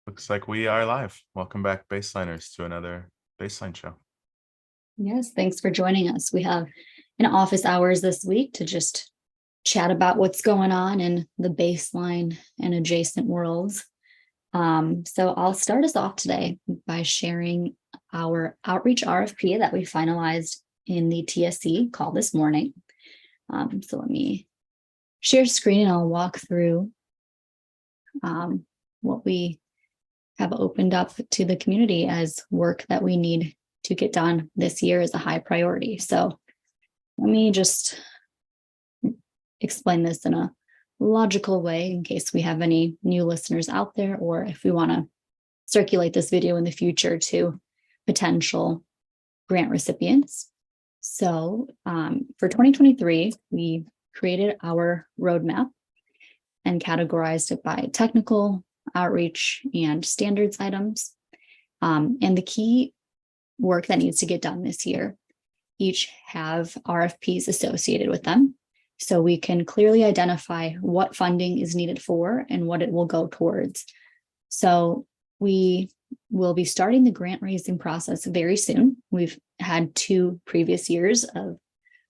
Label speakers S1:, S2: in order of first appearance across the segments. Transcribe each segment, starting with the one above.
S1: Looks like we are live. Welcome back, baseliners, to another baseline show.
S2: Yes, thanks for joining us. We have an office hours this week to just chat about what's going on in the baseline and adjacent worlds. So I'll start us off today by sharing our outreach RFP that we finalized in the TSC call this morning. So let me share screen and I'll walk through what we have opened up to the community as work that we need to get done this year as a high priority. So let me just explain this in a logical way in case we have any new listeners out there, or if we want to circulate this video in the future to potential grant recipients. So for 2023, we created our roadmap and categorized it by technical, outreach, and standards items. And the key work that needs to get done this year each have RFPs associated with them, so we can clearly identify what funding is needed for and what it will go towards. So we will be starting the grant raising process very soon. We've had 2 previous years of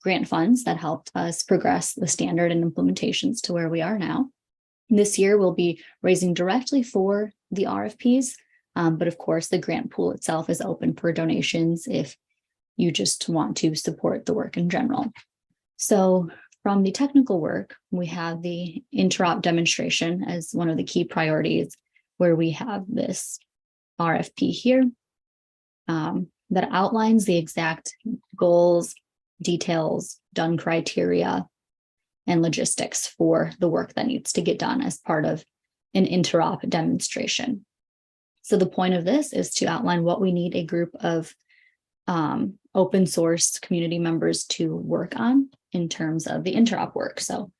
S2: grant funds that helped us progress the standard and implementations to where we are now. This year, we'll be raising directly for the RFPs, but of course, the grant pool itself is open for donations if you just want to support the work in general. So from the technical work, we have the interop demonstration as one of the key priorities, where we have this RFP here that outlines the exact goals, details, done criteria, and logistics for the work that needs to get done as part of an interop demonstration. So the point of this is to outline what we need a group of open source community members to work on in terms of the interop work. So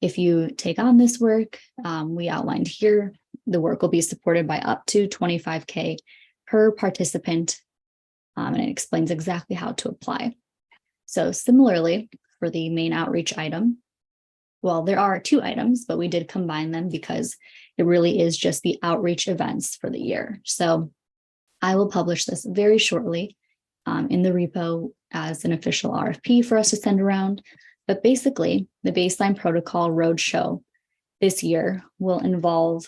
S2: if you take on this work, we outlined here, the work will be supported by up to $25,000 per participant, and it explains exactly how to apply. So similarly, for the main outreach item, well, there are 2 items, but we did combine them because it really is just the outreach events for the year. So I will publish this very shortly in the repo as an official RFP for us to send around. But basically, the baseline protocol roadshow this year will involve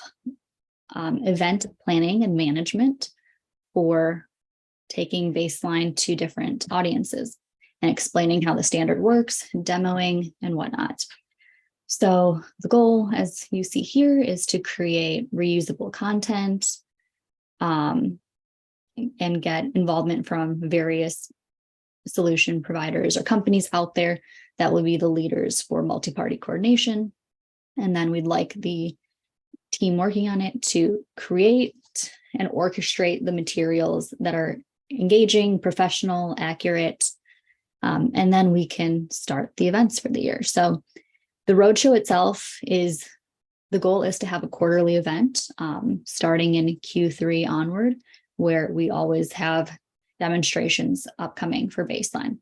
S2: event planning and management for taking baseline to different audiences and explaining how the standard works, demoing, and whatnot. So the goal, as you see here, is to create reusable content and get involvement from various solution providers or companies out there that will be the leaders for multi-party coordination. And then we'd like the team working on it to create and orchestrate the materials that are engaging, professional, accurate, and then we can start the events for the year. So the roadshow itself the goal is to have a quarterly event starting in Q3 onward, where we always have demonstrations upcoming for baseline.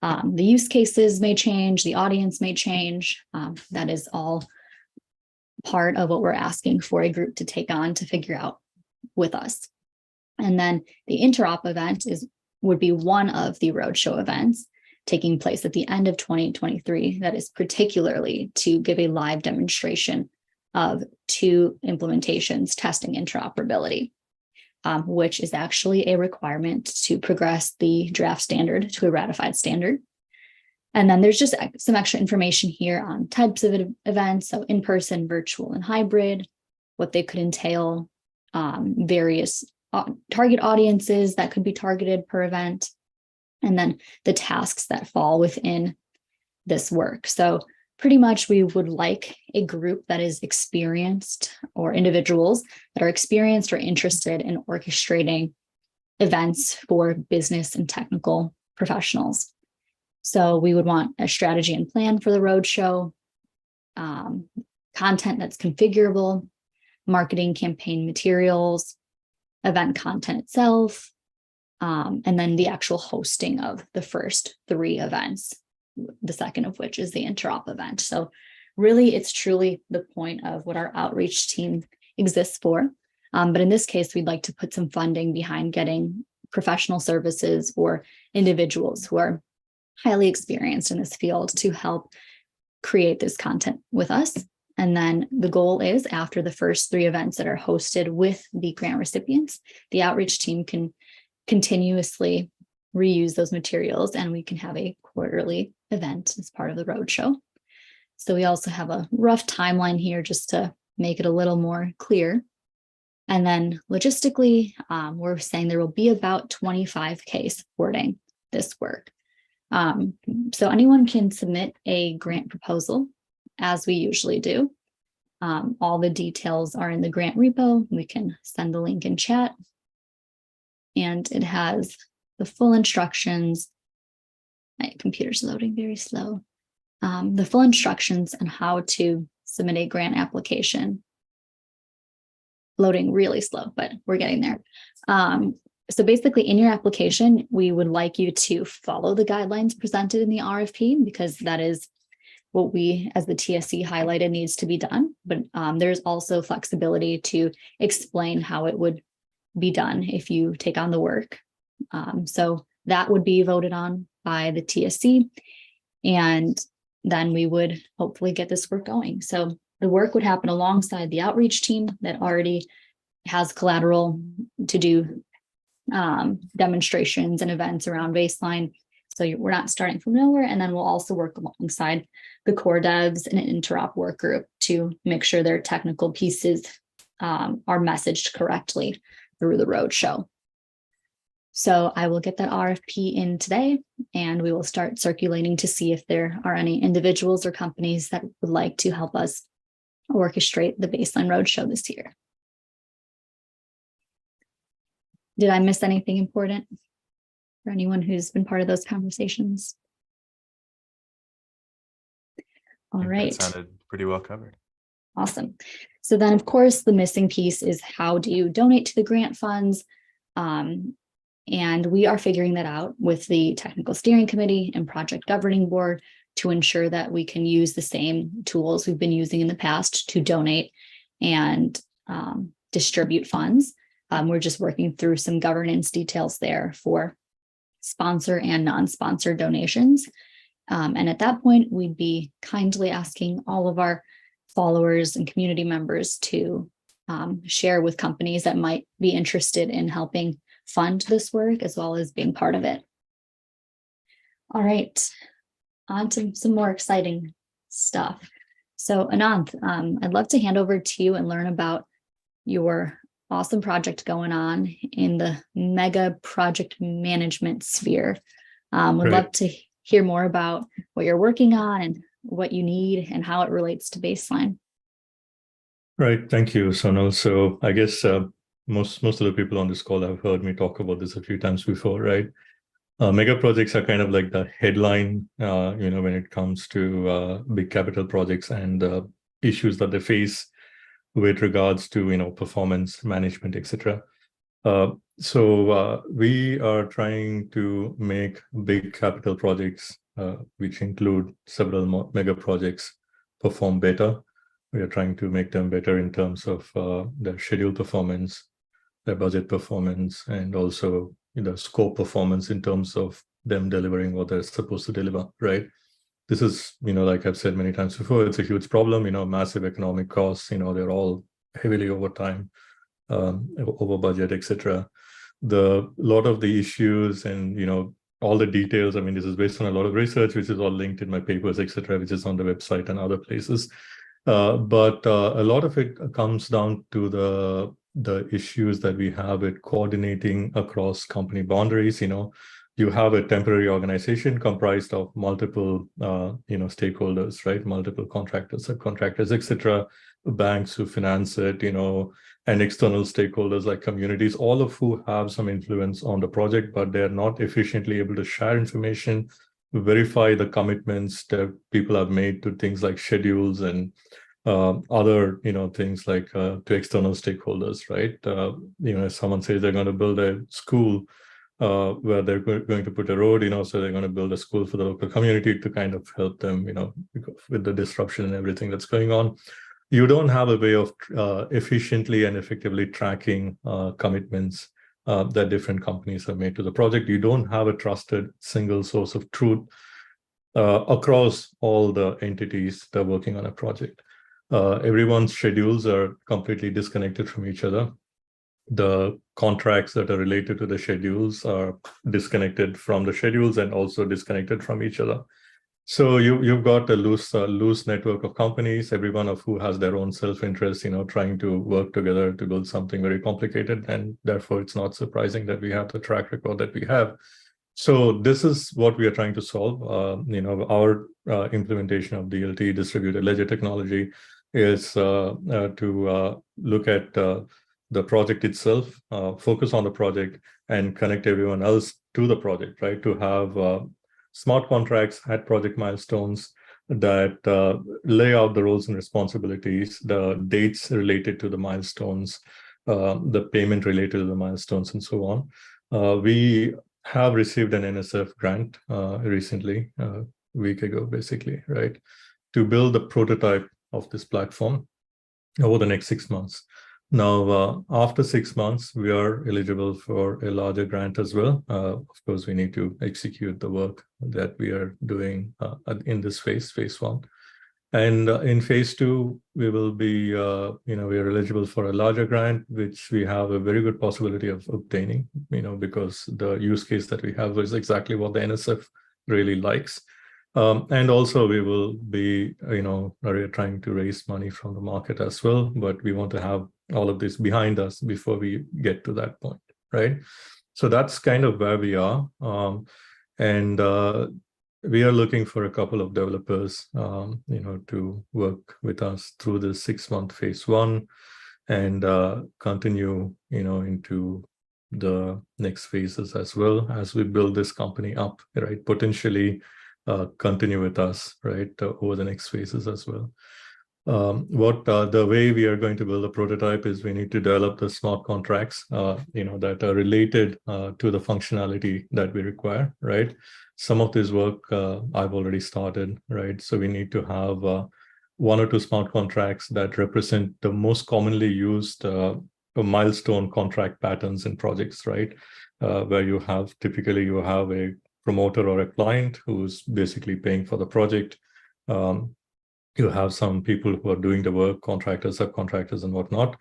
S2: The use cases may change, the audience may change. That is all part of what we're asking for a group to take on to figure out with us. And then the interop event would be one of the roadshow events taking place at the end of 2023. That is particularly to give a live demonstration of 2 implementations testing interoperability, which is actually a requirement to progress the draft standard to a ratified standard. And then there's just some extra information here on types of events, so in-person, virtual, and hybrid, what they could entail, various target audiences that could be targeted per event, and then the tasks that fall within this work. So pretty much we would like a group that is experienced, or individuals that are experienced or interested in orchestrating events for business and technical professionals. So we would want a strategy and plan for the roadshow, content that's configurable, marketing campaign materials, event content itself, and then the actual hosting of the first 3 events, the second of which is the interop event. So really, it's truly the point of what our outreach team exists for. But in this case, we'd like to put some funding behind getting professional services or individuals who are highly experienced in this field to help create this content with us. And then the goal is, after the first 3 events that are hosted with the grant recipients, the outreach team can continuously reuse those materials, and we can have a quarterly event as part of the roadshow. So we also have a rough timeline here just to make it a little more clear. And then logistically, we're saying there will be about 25K supporting this work. So anyone can submit a grant proposal, as we usually do. All the details are in the grant repo. We can send the link in chat. And it has the full instructions. My computer's loading very slow. The full instructions on how to submit a grant application. Loading really slow, but we're getting there. So basically, in your application, we would like you to follow the guidelines presented in the RFP, because that is what we, as the TSC, highlighted needs to be done. But there's also flexibility to explain how it would be done if you take on the work. So that would be voted on by the TSC, and then we would hopefully get this work going. So the work would happen alongside the outreach team that already has collateral to do demonstrations and events around baseline. So we're not starting from nowhere. And then we'll also work alongside the core devs and an interop work group to make sure their technical pieces are messaged correctly through the roadshow. So I will get that RFP in today, and we will start circulating to see if there are any individuals or companies that would like to help us orchestrate the baseline roadshow this year. Did I miss anything important for anyone who's been part of those conversations? All right.
S1: That sounded pretty well covered.
S2: Awesome. So then, of course, the missing piece is, how do you donate to the grant funds? And we are figuring that out with the technical steering committee and project governing board to ensure that we can use the same tools we've been using in the past to donate and distribute funds. We're just working through some governance details there for sponsor and non-sponsor donations. And at that point, we'd be kindly asking all of our followers and community members to share with companies that might be interested in helping fund this work, as well as being part of it. All right, on to some more exciting stuff. So Ananth, I'd love to hand over to you and learn about your awesome project going on in the mega project management sphere. Would love to hear more about what you're working on and what you need and how it relates to baseline.
S3: Right. Thank you, Sonal. So I guess most of the people on this call have heard me talk about this a few times before, right? Mega projects are kind of like the headline, when it comes to big capital projects and issues that they face with regards to, performance management, etc. So we are trying to make big capital projects, which include several mega projects, perform better. We are trying to make them better in terms of their schedule performance, their budget performance, and also the scope performance in terms of them delivering what they're supposed to deliver, right? This is, like I've said many times before, it's a huge problem, massive economic costs, they're all heavily over time, over budget, etc. A lot of the issues and, all the details, this is based on a lot of research, which is all linked in my papers, etc., which is on the website and other places. But a lot of it comes down to the issues that we have with coordinating across company boundaries. You have a temporary organization comprised of multiple, stakeholders, right? Multiple contractors, subcontractors, etc., banks who finance it, and external stakeholders like communities, all of who have some influence on the project, but they're not efficiently able to share information, verify the commitments that people have made to things like schedules and other, things like to external stakeholders, right? If someone says they're going to build a school where they're going to put a road, so they're going to build a school for the local community to kind of help them, with the disruption and everything that's going on. you don't have a way of efficiently and effectively tracking commitments that different companies have made to the project. You don't have a trusted single source of truth across all the entities that are working on a project. Everyone's schedules are completely disconnected from each other. The contracts that are related to the schedules are disconnected from the schedules and also disconnected from each other. So you've got a loose network of companies, every one of who has their own self-interest, trying to work together to build something very complicated. And therefore, it's not surprising that we have the track record that we have. So this is what we are trying to solve. Our implementation of DLT, distributed ledger technology, is to look at the project itself, focus on the project, and connect everyone else to the project, right? To have smart contracts at project milestones that lay out the roles and responsibilities, the dates related to the milestones, the payment related to the milestones, and so on. We have received an NSF grant recently, a week ago, basically, right, to build the prototype of this platform over the next 6 months. Now, after 6 months, we are eligible for a larger grant as well. Of course, we need to execute the work that we are doing in this phase one. And in phase two, we will be, we are eligible for a larger grant, which we have a very good possibility of obtaining, because the use case that we have is exactly what the NSF really likes. And also we will be, trying to raise money from the market as well, but we want to have all of this behind us before we get to that point, right? So that's kind of where we are. And we are looking for a couple of developers, to work with us through the 6-month phase one and continue, into the next phases as well as we build this company up, right? Potentially continue with us, right, over the next phases as well. The way we are going to build a prototype is we need to develop the smart contracts, that are related to the functionality that we require, right? Some of this work I've already started, right? So we need to have 1 or 2 smart contracts that represent the most commonly used milestone contract patterns in projects, right? Where typically you have a promoter or a client who's basically paying for the project. You have some people who are doing the work, contractors, subcontractors, and whatnot.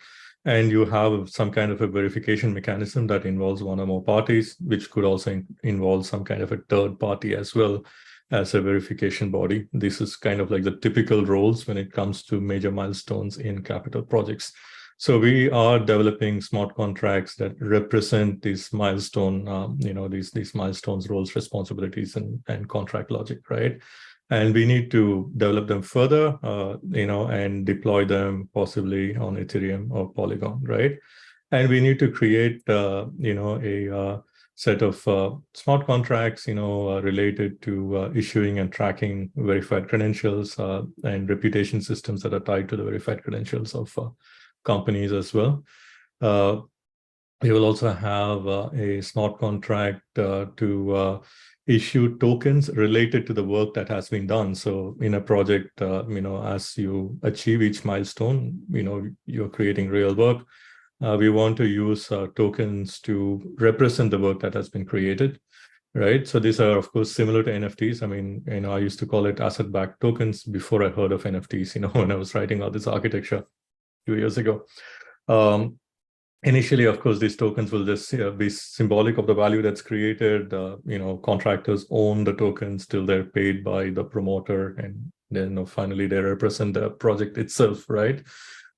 S3: And you have some kind of a verification mechanism that involves 1 or more parties, which could also involve some kind of a third party as well as a verification body. This is kind of like the typical roles when it comes to major milestones in capital projects. So we are developing smart contracts that represent these milestone, these milestones, roles, responsibilities, and contract logic, right? And we need to develop them further, and deploy them possibly on Ethereum or Polygon, right? And we need to create, a set of smart contracts, related to issuing and tracking verified credentials and reputation systems that are tied to the verified credentials of companies as well. We will also have a smart contract to issue tokens related to the work that has been done. So in a project, as you achieve each milestone, you're creating real work. We want to use tokens to represent the work that has been created, right? So these are, of course, similar to NFTs. I mean, I used to call it asset-backed tokens before I heard of NFTs, when I was writing all this architecture a few years ago. Initially, of course, these tokens will just be symbolic of the value that's created. Contractors own the tokens till they're paid by the promoter, and then finally they represent the project itself, right?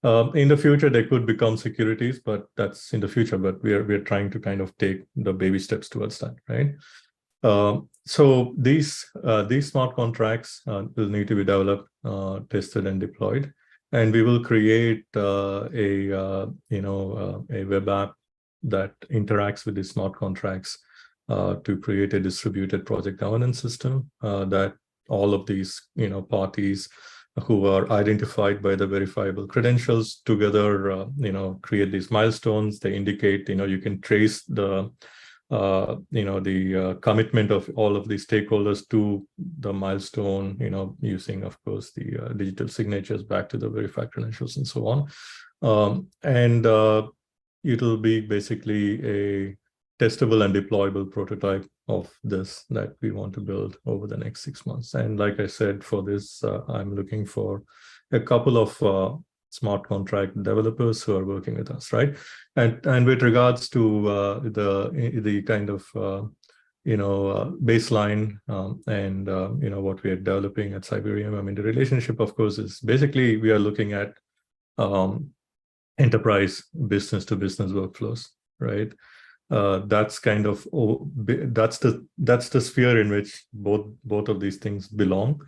S3: In the future, they could become securities, but that's in the future. But we're trying to kind of take the baby steps towards that, right? So these smart contracts will need to be developed, tested, and deployed. And we will create a web app that interacts with these smart contracts to create a distributed project governance system that all of these parties who are identified by the verifiable credentials together create these milestones. They indicate you can trace the the commitment of all of the stakeholders to the milestone, using, of course, the digital signatures back to the verified credentials and so on. And it'll be basically a testable and deployable prototype of this that we want to build over the next 6 months. And like I said, for this, I'm looking for a couple of smart contract developers who are working with us, right? And with regards to the kind of baseline and what we are developing at Cyberium, I mean, the relationship, of course, is basically we are looking at enterprise business to business workflows, right? That's kind of that's the sphere in which both of these things belong.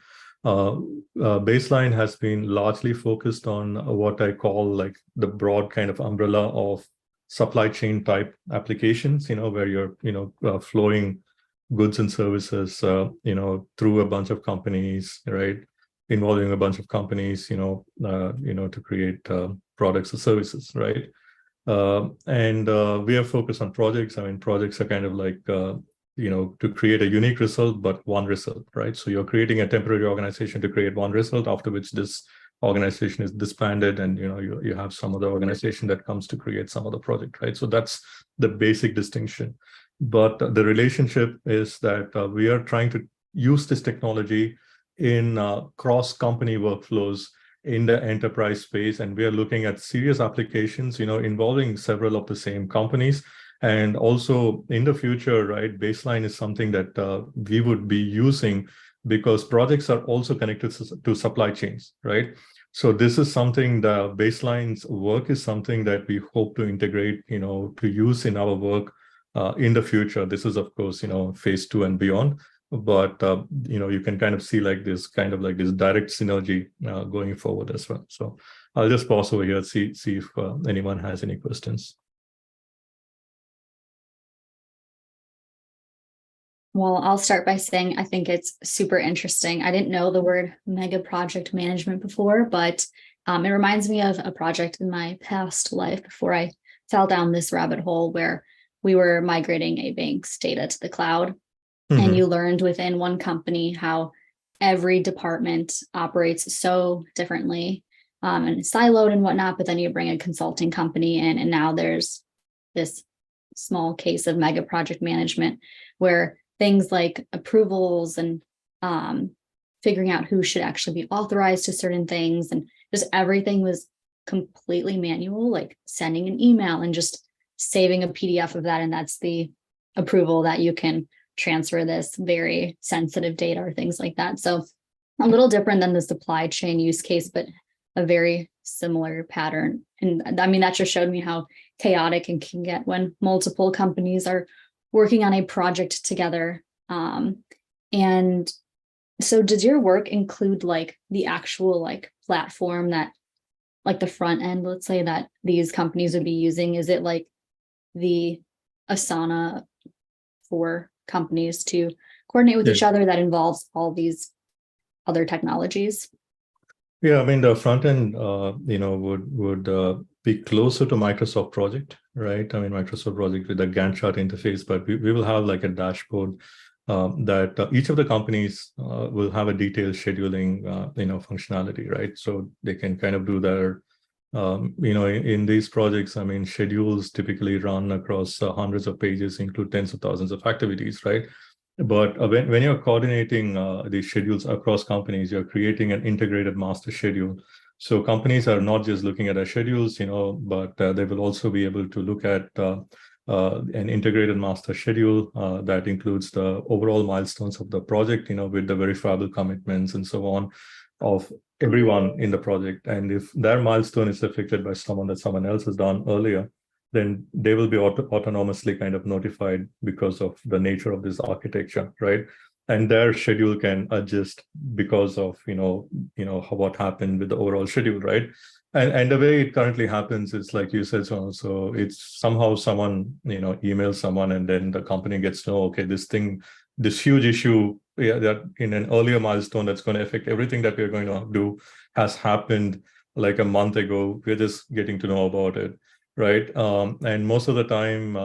S3: Baseline has been largely focused on what I call like the broad kind of umbrella of supply chain type applications, where you're flowing goods and services through a bunch of companies, right, involving a bunch of companies to create products or services, right? And we are focused on projects. I mean, projects are kind of like to create a unique result, but one result, right? So you're creating a temporary organization to create one result, after which this organization is disbanded, and you have some other organization that comes to create some other project, right? So that's the basic distinction. But the relationship is that we are trying to use this technology in cross-company workflows in the enterprise space, and we are looking at serious applications, involving several of the same companies. And also in the future, right, baseline is something that we would be using because projects are also connected to supply chains, right? So this is something, the baseline's work is something that we hope to integrate, to use in our work in the future. This is, of course, phase 2 and beyond. But you can kind of see this direct synergy going forward as well. So I'll just pause over here, see if anyone has any questions.
S2: Well, I'll start by saying I think it's super interesting. I didn't know the word mega project management before, but it reminds me of a project in my past life before I fell down this rabbit hole where we were migrating a bank's data to the cloud. Mm-hmm. And you learned within one company how every department operates so differently and siloed and whatnot, but then you bring a consulting company in, and now there's this small case of mega project management where things like approvals and figuring out who should actually be authorized to certain things, and just everything was completely manual, like sending an email and just saving a PDF of that, and that's the approval that you can transfer this very sensitive data or things like that. So a little different than the supply chain use case, but a very similar pattern. And I mean, that just showed me how chaotic it can get when multiple companies are working on a project together. And so does your work include the actual platform that the front end, let's say, that these companies would be using? Is it like the Asana for companies to coordinate with each other that involves all these other technologies?
S3: Yeah, I mean, the front end, would be closer to Microsoft Project, right? I mean, Microsoft Project with a Gantt chart interface, but we will have a dashboard that each of the companies will have a detailed scheduling, functionality, right? So they can kind of do their, in these projects, I mean, schedules typically run across hundreds of pages, include tens of thousands of activities, right? But when you're coordinating these schedules across companies, you're creating an integrated master schedule. So companies are not just looking at their schedules, but they will also be able to look at an integrated master schedule that includes the overall milestones of the project, with the verifiable commitments and so on of everyone in the project. And if their milestone is affected by someone that someone else has done earlier, then they will be autonomously kind of notified because of the nature of this architecture, right? And their schedule can adjust because of what happened with the overall schedule, right? And the way it currently happens is like you said, so it's somehow someone emails someone, and then the company gets to know, okay, this huge issue that in an earlier milestone that's going to affect everything that we're going to do has happened like a month ago. We're just getting to know about it, right? And most of the time,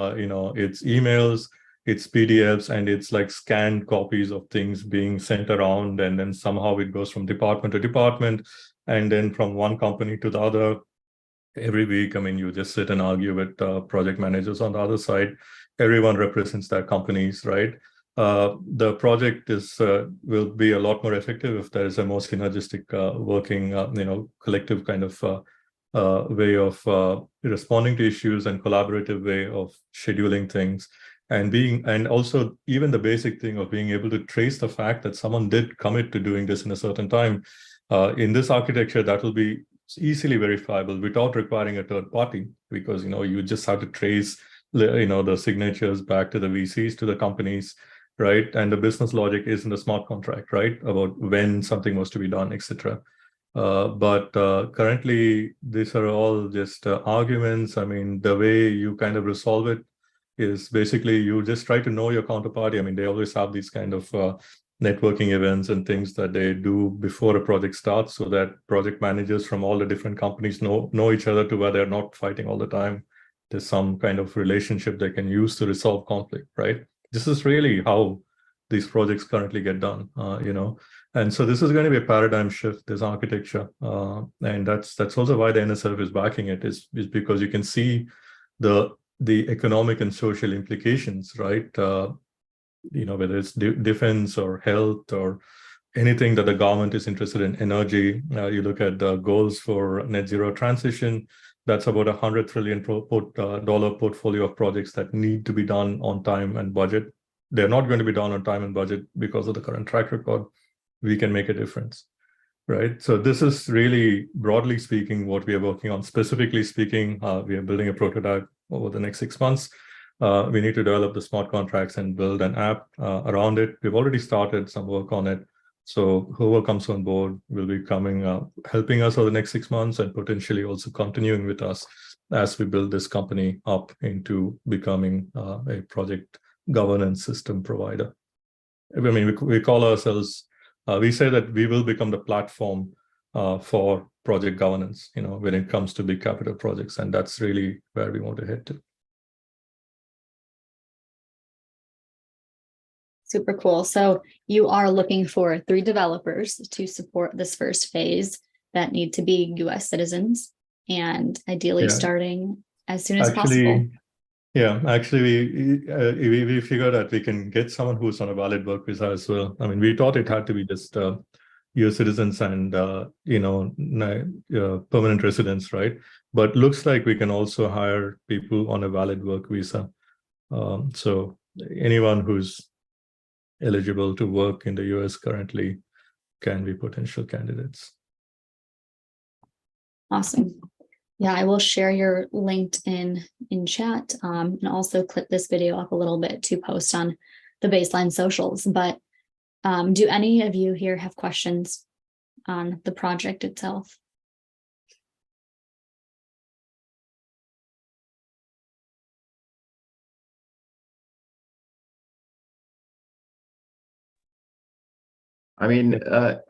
S3: it's emails, it's PDFs and it's like scanned copies of things being sent around, and then somehow it goes from department to department, and then from one company to the other. Every week, I mean, you just sit and argue with project managers on the other side. Everyone represents their companies, right? The project will be a lot more effective if there is a more synergistic working, collective kind of way of responding to issues and collaborative way of scheduling things, and also even the basic thing of being able to trace the fact that someone did commit to doing this in a certain time. In this architecture, that will be easily verifiable without requiring a third party, because you just have to trace the signatures back to the VCs, to the companies, right? And the business logic is in the smart contract, right, about when something was to be done, etc. But currently, these are all just arguments. I mean, the way you kind of resolve it is basically you just try to know your counterparty. I mean, they always have these kind of networking events and things that they do before a project starts, so that project managers from all the different companies know each other, to where they're not fighting all the time. There's some kind of relationship they can use to resolve conflict, right? This is really how these projects currently get done, And so this is going to be a paradigm shift, this architecture. And that's also why the NSF is backing it, is because you can see the economic and social implications, right? Whether it's defense or health or anything that the government is interested in, energy. You look at the goals for net zero transition, that's about $100 trillion portfolio of projects that need to be done on time and budget. They're not going to be done on time and budget because of the current track record. We can make a difference, right? So this is really, broadly speaking, what we are working on. Specifically speaking, we are building a prototype over the next 6 months. We need to develop the smart contracts and build an app around it. We've already started some work on it. So whoever comes on board will be helping us over the next 6 months, and potentially also continuing with us as we build this company up into becoming a project governance system provider. I mean, we call ourselves, we say that we will become the platform for project governance, when it comes to big capital projects. And that's really where we want to head to.
S2: Super cool. So you are looking for 3 developers to support this first phase that need to be US citizens, and ideally starting as soon as possible.
S3: Yeah, actually, we figured that we can get someone who's on a valid work visa as well. I mean, we thought it had to be just US citizens and, permanent residents, right? But looks like we can also hire people on a valid work visa. So anyone who's eligible to work in the US currently can be potential candidates.
S2: Awesome. Yeah, I will share your LinkedIn in chat, and also clip this video up a little bit to post on the Baseline socials. But do any of you here have questions on the project itself?
S4: I mean, the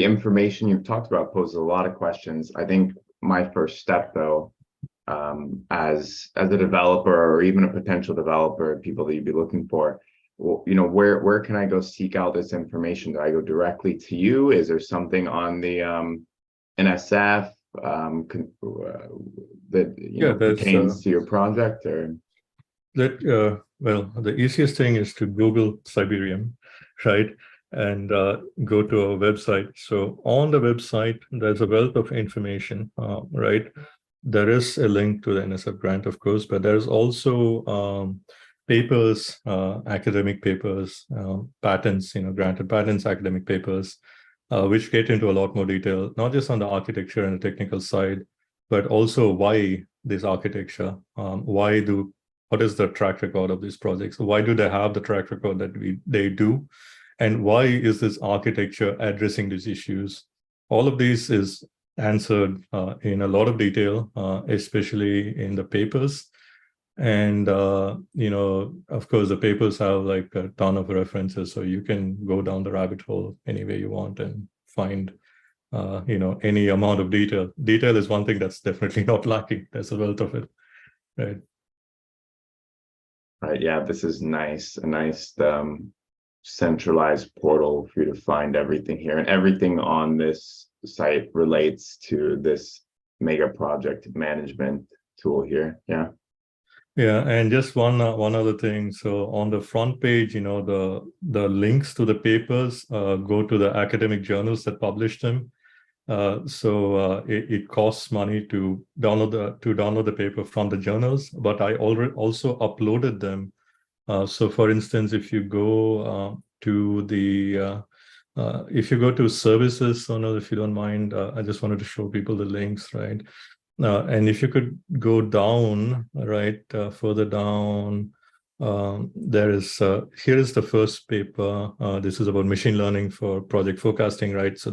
S4: information you've talked about poses a lot of questions. I think my first step, though, as a developer or even a potential developer, people that you'd be looking for, where can I go seek out this information? Do I go directly to you? Is there something on the NSF that pertains to your project? Or
S3: well, the easiest thing is to Google Siberian, right? And go to our website. So on the website, there's a wealth of information, right? There is a link to the NSF grant, of course, but there's also papers, academic papers, patents, granted patents, academic papers, which get into a lot more detail, not just on the architecture and the technical side, but also why this architecture, what is the track record of these projects? Why do they have the track record that they do? And why is this architecture addressing these issues? All of these is answered in a lot of detail, especially in the papers. And, of course, the papers have like a ton of references, so you can go down the rabbit hole any way you want and find, any amount of detail. Detail is one thing that's definitely not lacking. There's a wealth of it, right?
S4: Right, yeah, this is nice, a nice centralized portal for you to find everything here, and everything on this site relates to this mega project management tool here. Yeah.
S3: Yeah, and just one other thing. So on the front page, the links to the papers go to the academic journals that publish them. It costs money to download the paper from the journals, but I already also uploaded them. So for instance, if you go to services, Sonal, if you don't mind, I just wanted to show people the links, right? And if you could go down, right, further down, here is the first paper. This is about machine learning for project forecasting, right? So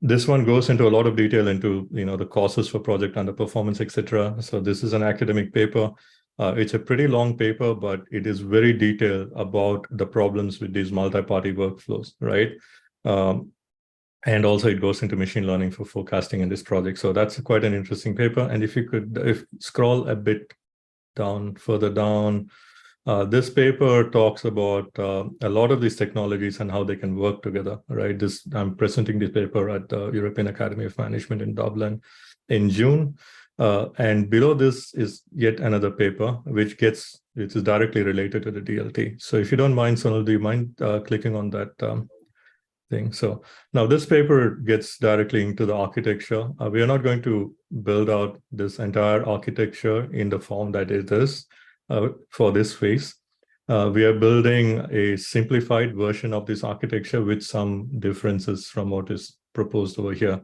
S3: this one goes into a lot of detail into the causes for project underperformance, etc. So this is an academic paper. It's a pretty long paper, but it is very detailed about the problems with these multi-party workflows, right? And also it goes into machine learning for forecasting in this project. So that's quite an interesting paper. And if you could scroll a bit further down, this paper talks about a lot of these technologies and how they can work together, right? I'm presenting this paper at the European Academy of Management in Dublin in June. And below this is yet another paper, which is directly related to the DLT. So if you don't mind, Sonal, do you mind clicking on that thing? So now this paper gets directly into the architecture. We are not going to build out this entire architecture in the form that it is for this phase. We are building a simplified version of this architecture with some differences from what is proposed over here,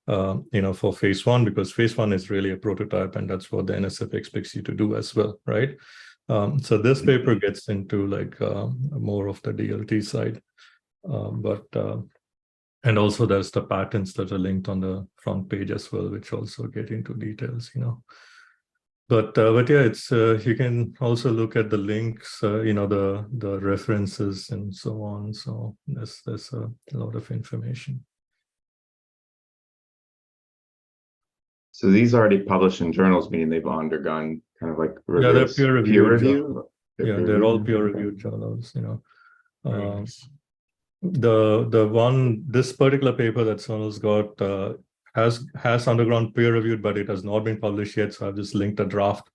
S3: for phase one, because phase one is really a prototype, and that's what the NSF expects you to do as well, right? So this paper gets into more of the DLT side. And also there's the patents that are linked on the front page as well, which also get into details, But yeah, it's you can also look at the links, the references and so on. So there's a lot of information.
S4: So these are already published in journals, meaning they've undergone kind of like
S3: Yeah, they're peer reviewed.
S4: review.
S3: They're all peer reviewed journals.
S1: Nice.
S3: This particular paper that Sonal's got has undergone peer reviewed, but it has not been published yet. So I've just linked a draft.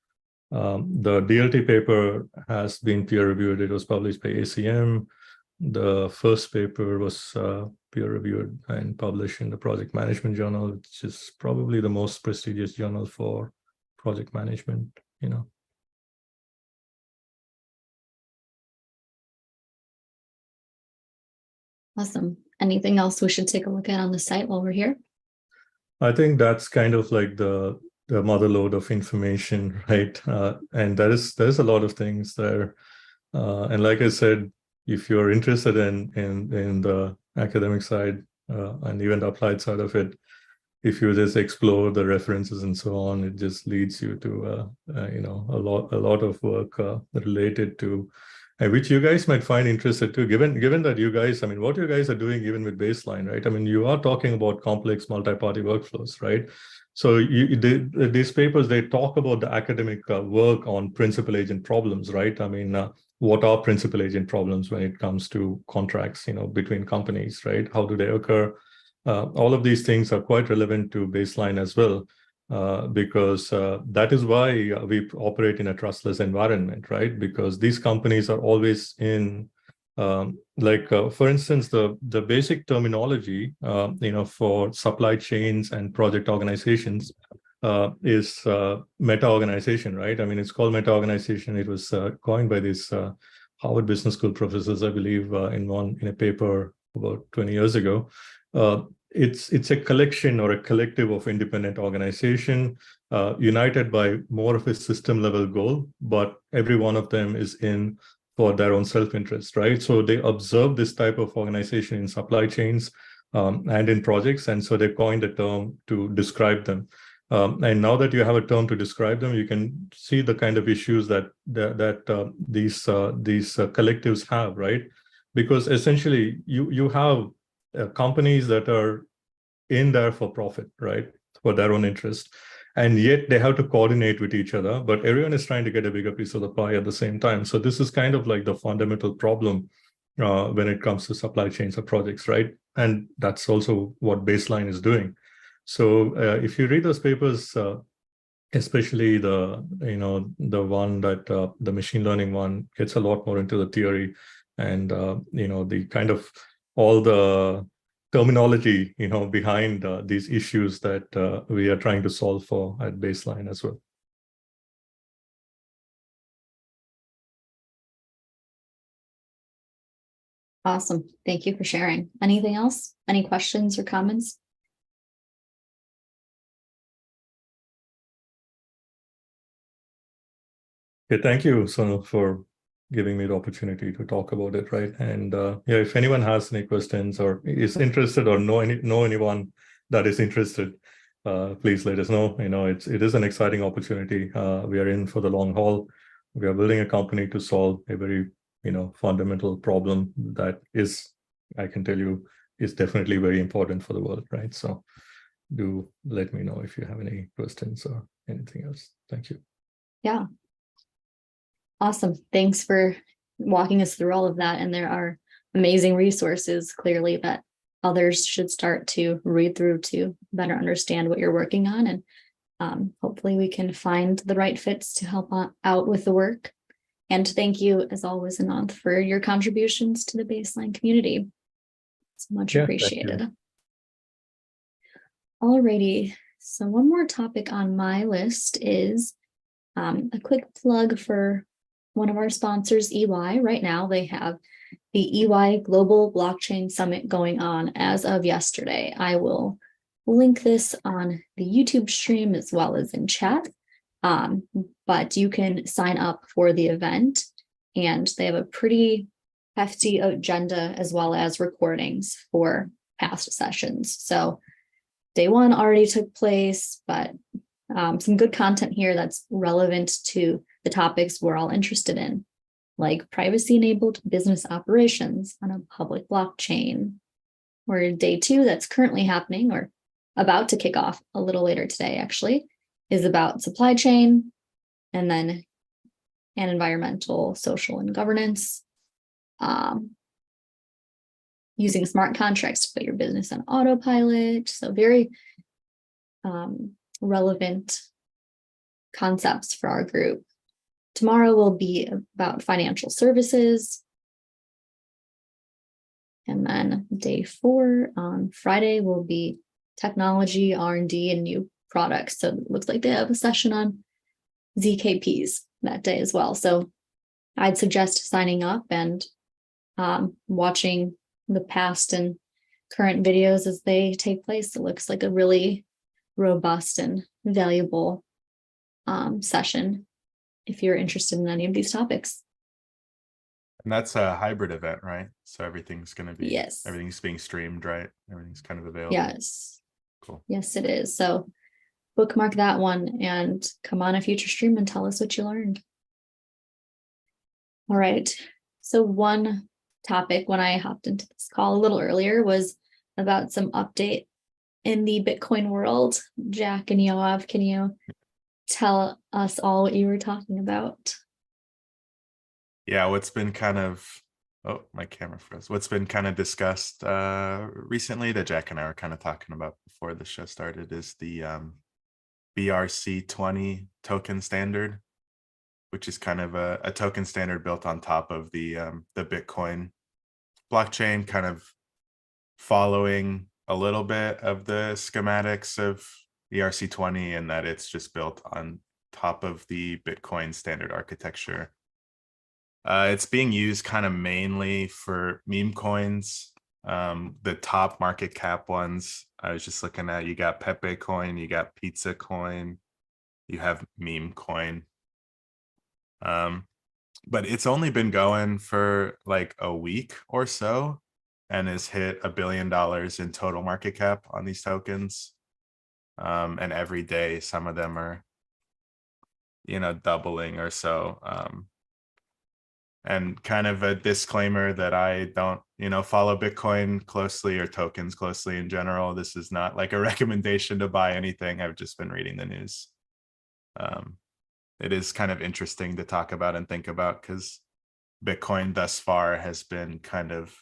S3: The DLT paper has been peer reviewed. It was published by ACM. The first paper was peer reviewed and published in the Project Management Journal, which is probably the most prestigious journal for project management,
S2: Awesome. Anything else we should take a look at on the site while we're here?
S3: I think that's kind of like the mother lode of information, right? And there's a lot of things there. And like I said, if you're interested in the academic side and even the applied side of it, if you just explore the references and so on, it just leads you to a lot of work related to, which you guys might find interested too, given that you guys, what you guys are doing even with baseline, right? You are talking about complex multi-party workflows, right? So these papers, they talk about the academic work on principal agent problems, right? What are principal agent problems when it comes to contracts, between companies, right? How do they occur? All of these things are quite relevant to baseline as well, because that is why we operate in a trustless environment, right? Because these companies are always in, for instance, the basic terminology, for supply chains and project organizations is meta-organization, right? It's called meta-organization. It was coined by these Harvard Business School professors, I believe, in a paper about 20 years ago. It's a collection or a collective of independent organization united by more of a system level goal, but every one of them is in for their own self-interest, right? So they observe this type of organization in supply chains and in projects, and so they coined a term to describe them. And now that you have a term to describe them, you can see the kind of issues that these collectives have, right? Because essentially you have companies that are in there for profit, right? For their own interest. and yet they have to coordinate with each other, but everyone is trying to get a bigger piece of the pie at the same time. So this is kind of like the fundamental problem when it comes to supply chains or projects, right? And that's also what Baseline is doing. So if you read those papers, especially the one that the machine learning one gets a lot more into the theory and the kind of all the terminology behind these issues that we are trying to solve for at Baseline as well.
S2: Awesome. Thank you for sharing. Anything else? Any questions or comments?
S3: Okay, thank you, Sonal, for giving me the opportunity to talk about it, right? And yeah, if anyone has any questions or is interested or know anyone that is interested, please let us know. It is an exciting opportunity. We are in for the long haul. We are building a company to solve a very fundamental problem that is, I can tell you, is definitely very important for the world, right? So do let me know if you have any questions or anything else. Thank you.
S2: Yeah. Awesome. Thanks for walking us through all of that. And there are amazing resources clearly that others should start to read through to better understand what you're working on. And hopefully we can find the right fits to help out with the work. And thank you, as always, Ananth, for your contributions to the Baseline community. It's much appreciated. Alrighty. So one more topic on my list is a quick plug for one of our sponsors, EY. Right now, they have the EY Global Blockchain Summit going on as of yesterday. I will link this on the YouTube stream as well as in chat. But you can sign up for the event, and they have a pretty hefty agenda as well as recordings for past sessions. So day one already took place, but some good content here that's relevant to the topics we're all interested in, like privacy-enabled business operations on a public blockchain. Or day two that's currently happening or about to kick off a little later today, actually, is about supply chain, and then environmental, social, and governance. Using smart contracts to put your business on autopilot. So very relevant concepts for our group. Tomorrow will be about financial services. And then day 4 on Friday will be technology, R&D, and new products. So it looks like they have a session on ZKPs that day as well. So I'd suggest signing up and watching the past and current videos as they take place. It looks like a really robust and valuable session if you're interested in any of these topics.
S1: And that's a hybrid event, right? So everything's going to be,
S2: yes,
S1: everything's being streamed, right? Everything's kind of available.
S2: Yes.
S1: Cool.
S2: Yes, it is. So bookmark that one and come on a future stream and tell us what you learned. All right. So one topic when I hopped into this call a little earlier was about some update in the Bitcoin world. Jack and Yoav, can you tell us all what you were talking about?
S1: Yeah, what's been kind of, oh, my camera froze. What's been kind of discussed recently that Jack and I were kind of talking about before the show started is the BRC20 token standard, which is kind of a token standard built on top of the Bitcoin blockchain, kind of following a little bit of the schematics of BRC20, and that it's just built on top of the Bitcoin standard architecture. It's being used kind of mainly for meme coins. The top market cap ones, I was just looking at, you got Pepe coin, you got Pizza coin, you have meme coin. But it's only been going for like a week or so and has hit $1 billion in total market cap on these tokens. And every day, some of them are, doubling or so. And kind of a disclaimer that I don't, follow Bitcoin closely or tokens closely in general. This is not like a recommendation to buy anything. I've just been reading the news. it is kind of interesting to talk about and think about, because Bitcoin thus far has been kind of,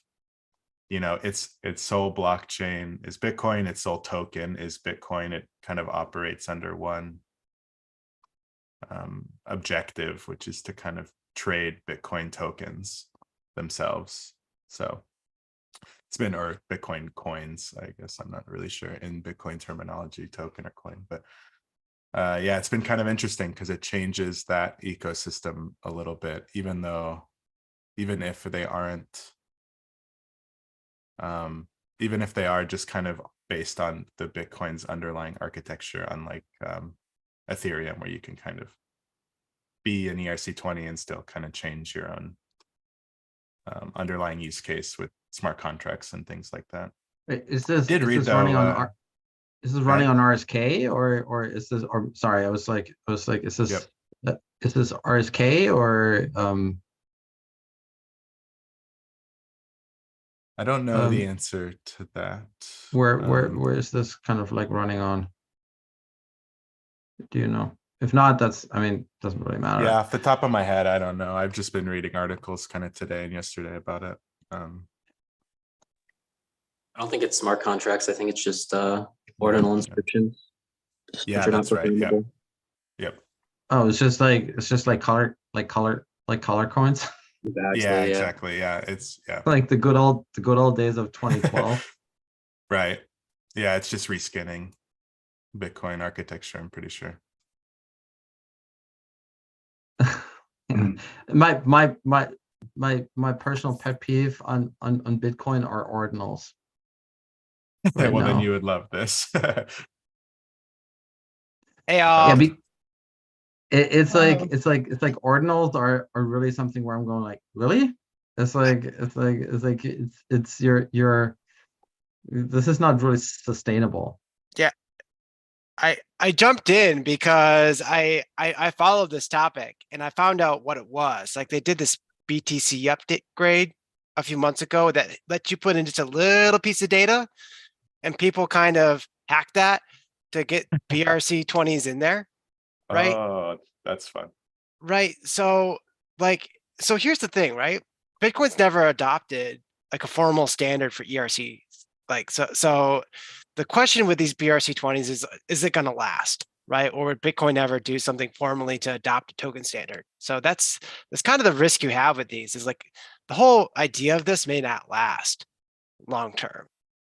S1: its sole blockchain is Bitcoin, its sole token is Bitcoin. It kind of operates under one objective, which is to kind of trade Bitcoin tokens themselves. So it's been, or Bitcoin coins, I guess. I'm not really sure in Bitcoin terminology, token or coin, but yeah, it's been kind of interesting because it changes that ecosystem a little bit, even if they aren't, even if they are just kind of based on the Bitcoin's underlying architecture, unlike Ethereum, where you can kind of be an ERC20 and still kind of change your own underlying use case with smart contracts and things like that.
S5: Wait, is
S1: Did
S5: this
S1: read,
S5: running
S1: though,
S5: on is this running on RSK or is this, or sorry, I was like, is this is this RSK or
S1: I don't know the answer to that.
S5: where is this kind of like running on? Do you know? If not, that's, I mean, doesn't really matter.
S1: Yeah, off the top of my head, I don't know. I've just been reading articles kind of today and yesterday about it.
S6: I don't think it's smart contracts. I think it's just ordinal inscriptions.
S1: Yeah,
S6: which are not
S1: that's right. Yeah.
S6: programmable.
S1: Yep.
S5: Oh, it's just like color coins.
S6: Exactly,
S1: Yeah, exactly. Yeah, it's
S5: Like the good old days of 2012.
S1: right. Yeah, it's just reskinning Bitcoin architecture, I'm pretty sure.
S5: My personal pet peeve on Bitcoin are ordinals. Right
S1: Well, then
S5: now.
S1: you would love this.
S7: Hey,
S5: Yeah, it's
S2: Oh.
S5: like ordinals are really something where I'm going like, really? It's your this is not really sustainable.
S7: I jumped in because I followed this topic and I found out what it was. Like they did this BTC update grade a few months ago that let you put in just a little piece of data, and people kind of hacked that to get BRC20s in there. Right.
S1: Oh, that's fun.
S7: Right. So here's the thing, right? Bitcoin's never adopted like a formal standard for ERC. Like, so the question with these BRC20s is it going to last? Right. Or would Bitcoin ever do something formally to adopt a token standard? So that's kind of the risk you have with these, is like the whole idea of this may not last long term.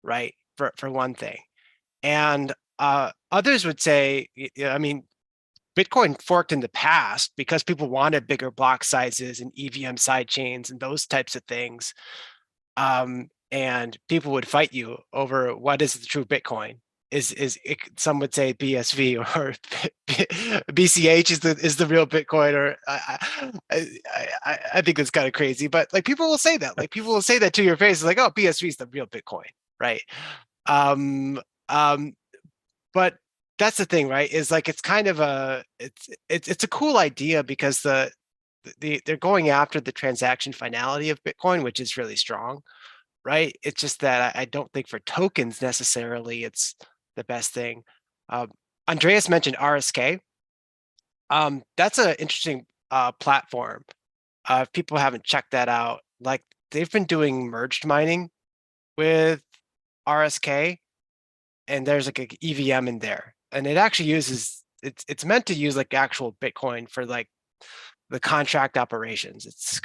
S7: Right. For one thing. And others would say, I mean, Bitcoin forked in the past because people wanted bigger block sizes and EVM side chains and those types of things. And people would fight you over what is the true Bitcoin. Some would say BSV or BCH is the real Bitcoin, or I think that's kind of crazy, but like people will say that, like people will say that to your face, like, oh, BSV is the real Bitcoin, right? But that's the thing, right? Is like it's kind of it's a cool idea because they're going after the transaction finality of Bitcoin, which is really strong, right? It's just that I don't think for tokens necessarily it's the best thing. Andreas mentioned RSK. That's an interesting platform. If people haven't checked that out, like they've been doing merged mining with RSK, and there's like an EVM in there, and it actually uses it's meant to use like actual Bitcoin for like the contract operations. It's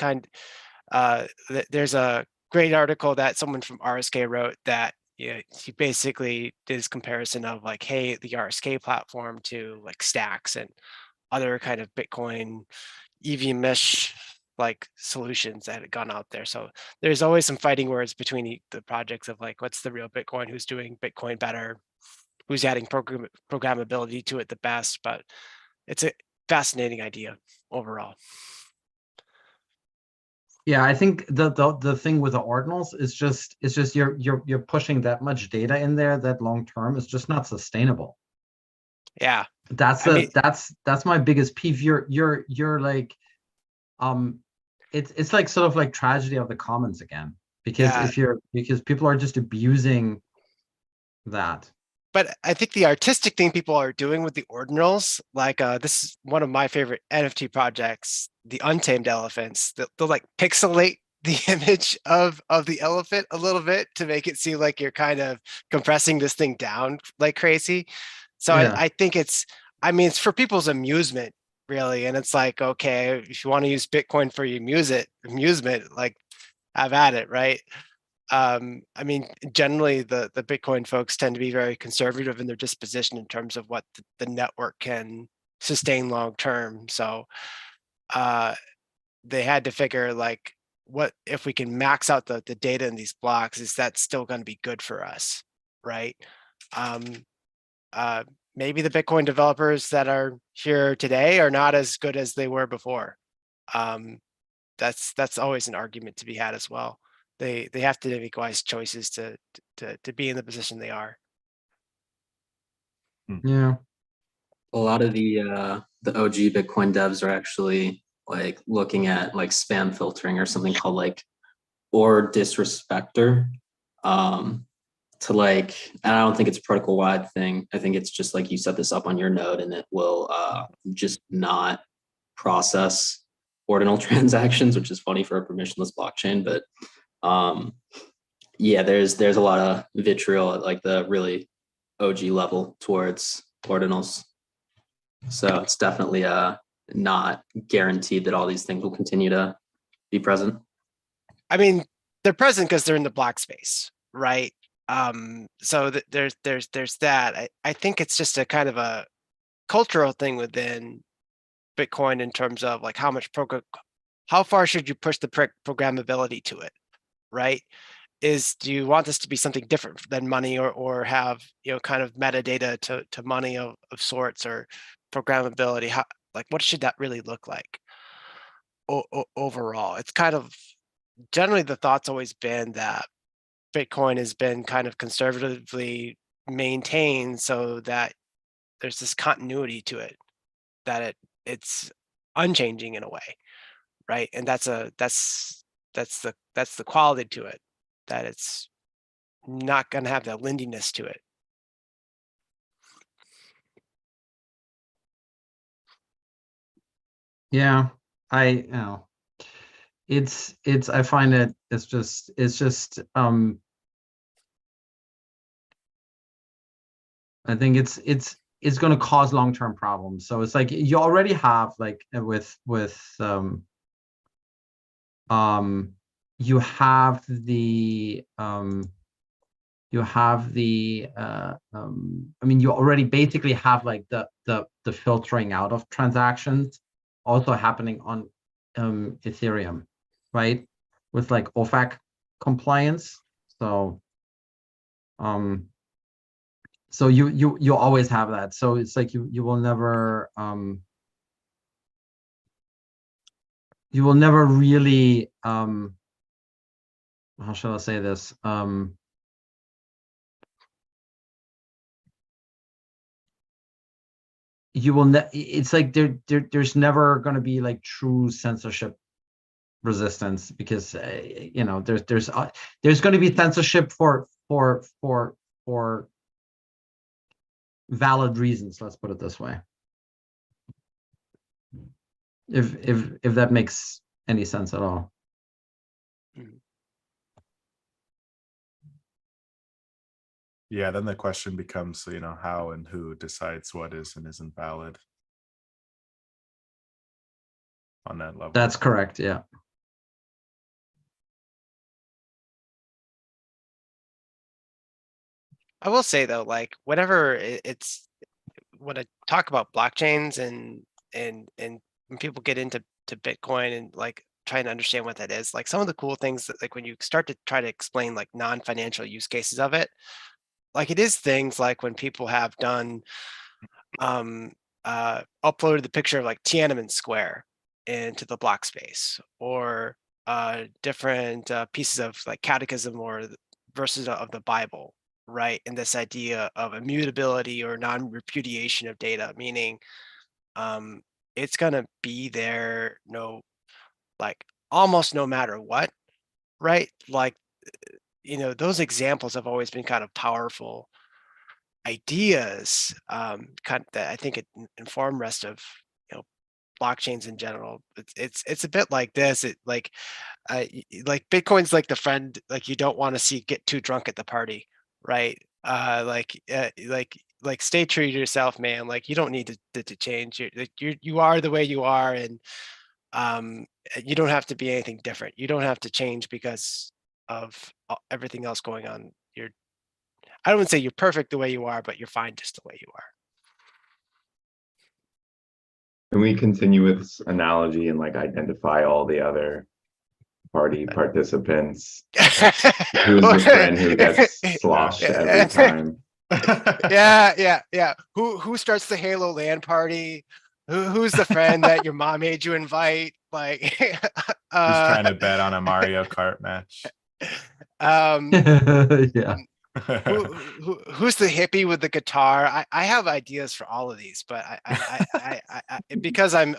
S7: there's a great article that someone from RSK wrote that he basically did his comparison of like, hey, the RSK platform to like Stacks and other kind of Bitcoin EVM-ish like solutions that had gone out there. So there's always some fighting words between the projects of like, what's the real Bitcoin, who's doing Bitcoin better, who's adding programmability to it the best. But it's a fascinating idea overall.
S5: Yeah, I think the thing with the ordinals is just you're pushing that much data in there that long term is just not sustainable.
S7: Yeah,
S5: that's my biggest peeve. You're like, it's like sort of like tragedy of the commons again, because because people are just abusing that.
S7: but I think the artistic thing people are doing with the ordinals, like this is one of my favorite NFT projects, the Untamed Elephants. They'll like pixelate the image of the elephant a little bit to make it seem like you're kind of compressing this thing down like crazy. So
S5: Yeah.
S7: I think I mean, it's for people's amusement, really. And it's like, okay, if you want to use Bitcoin for your amusement, like have at it, right? I mean, generally the Bitcoin folks tend to be very conservative in their disposition in terms of what the network can sustain long term. So they had to figure like, what if we can max out the data in these blocks, is that still going to be good for us, right? Maybe the Bitcoin developers that are here today are not as good as they were before. That's always an argument to be had as well. They have to make wise choices to be in the position they are.
S5: Yeah.
S6: A lot of the OG Bitcoin devs are actually like looking at like spam filtering or something called like or disrespecter. To like, and I don't think it's a protocol wide thing. I think it's just like you set this up on your node and it will just not process ordinal transactions, which is funny for a permissionless blockchain. But yeah, there's a lot of vitriol at like the really OG level towards ordinals. So it's definitely not guaranteed that all these things will continue to be present.
S7: I mean, they're present because they're in the block space, right? So there's that. I think it's just a kind of a cultural thing within Bitcoin in terms of like how far should you push the programmability to it, right? Do you want this to be something different than money, or have, you know, kind of metadata to money of sorts, or programmability? How, like, what should that really look like overall? It's kind of generally the thought's always been that Bitcoin has been kind of conservatively maintained so that there's this continuity to it, that it's unchanging in a way, right? And that's the quality to it, that it's not going to have that lindiness to it.
S5: Yeah. I find it's just I think it's going to cause long-term problems. So it's like you already have like with you have the I mean, you already basically have like the filtering out of transactions also happening on Ethereum, right? With like OFAC compliance. So so you always have that. So it's like you will never really how shall I say this? You will it's like there's never going to be like true censorship resistance, because you know, there's going to be censorship for valid reasons, let's put it this way, if that makes any sense at all.
S1: Yeah, then the question becomes, you know, how and who decides what is and isn't valid on that level.
S5: That's correct. Yeah.
S7: I will say though, like whenever when I talk about blockchains and when people get into Bitcoin and like trying to understand what that is, like some of the cool things that, like when you start to try to explain like non-financial use cases of it, like it is things like when people have done uploaded the picture of like Tiananmen Square into the block space, or different pieces of like catechism or verses of the Bible, right? And this idea of immutability or non-repudiation of data, meaning it's gonna be there like almost no matter what, right? Like, you know, those examples have always been kind of powerful ideas that I think it inform rest of blockchains in general. It's a bit like this. Like Bitcoin's like the friend like you don't want to see get too drunk at the party, right? Like stay true to yourself, man. Like you don't need to change. You are the way you are, and you don't have to be anything different. You don't have to change because of everything else going on. I don't want to say you're perfect the way you are, but you're fine just the way you are.
S4: Can we continue with this analogy and like identify all the other party participants? Who's the friend who gets sloshed every time?
S7: Yeah. Who starts the Halo LAN party? Who's the friend that your mom made you invite? Like,
S1: Who's trying to bet on a Mario Kart match?
S5: Yeah.
S7: Who's the hippie with the guitar? I have ideas for all of these, but because I'm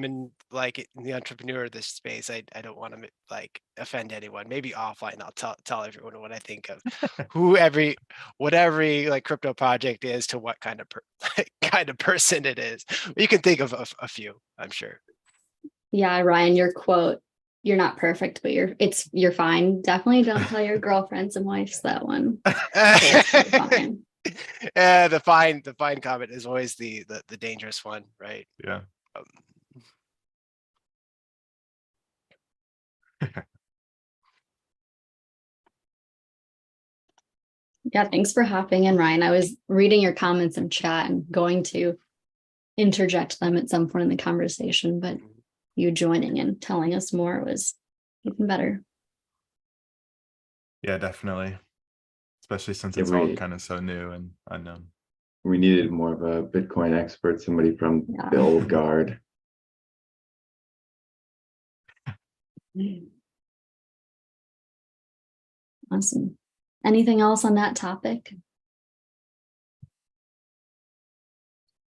S7: in like in the entrepreneur of this space, I don't want to like offend anyone. Maybe offline I'll tell everyone what I think of what every like crypto project is to what kind of kind of person it is. You can think of a few, I'm sure.
S2: Yeah, Ryan, your quote, "You're not perfect, but you're fine." Definitely don't tell your girlfriends and wives that one. Fine.
S7: Yeah, the fine comment is always the dangerous one, right?
S1: Yeah.
S2: Yeah, thanks for hopping in, Ryan. I was reading your comments in chat and going to interject them at some point in the conversation, but you joining and telling us more was even better.
S1: Yeah, definitely. Especially since
S4: Yeah,
S1: it's all kind of so new and unknown.
S4: We needed more of a Bitcoin expert, somebody from
S2: Yeah.
S4: the old guard.
S2: Awesome. Anything else on that topic?